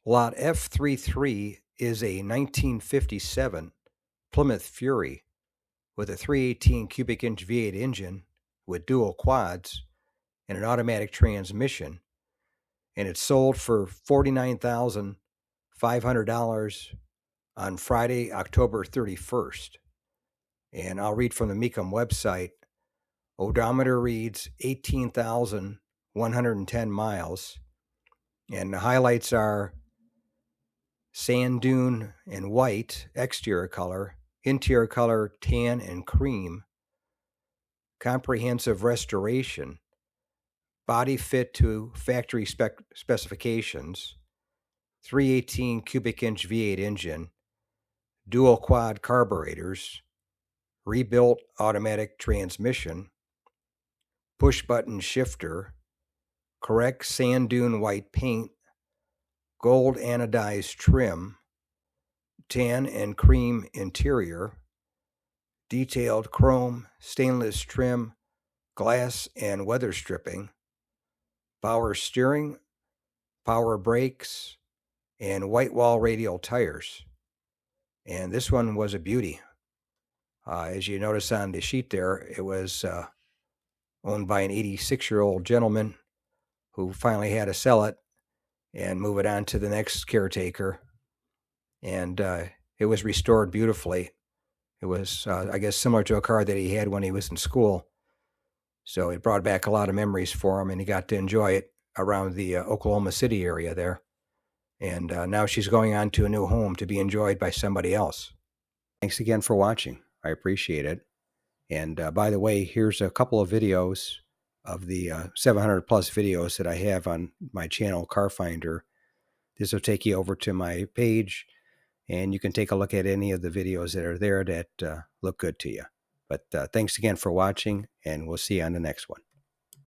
Lot F33 is a 1957 Plymouth Fury with a 318 cubic inch V8 engine with dual quads and an automatic transmission, and it sold for $49,500 on Friday, October 31st. And I'll read from the Mecum website. Odometer reads 18,110 miles, and the highlights are sand dune and white exterior color, interior color tan and cream, comprehensive restoration, body fit to factory specifications, 318 cubic inch V8 engine, dual quad carburetors, rebuilt automatic transmission, push button shifter, correct sand dune white paint, gold anodized trim, tan and cream interior, detailed chrome, stainless trim, glass and weather stripping, power steering, power brakes, and white wall radial tires. And this one was a beauty. As you notice on the sheet there, it was owned by an 86-year-old gentleman who finally had to sell it and move it on to the next caretaker. And it was restored beautifully. It was, I guess, similar to a car that he had when he was in school. So it brought back a lot of memories for him, and he got to enjoy it around the Oklahoma City area there. And now she's going on to a new home to be enjoyed by somebody else. Thanks again for watching. I appreciate it. And by the way, here's a couple of videos of the 700 plus videos that I have on my channel, Car Finder. This will take you over to my page, and you can take a look at any of the videos that are there that look good to you. But thanks again for watching, and we'll see you on the next one.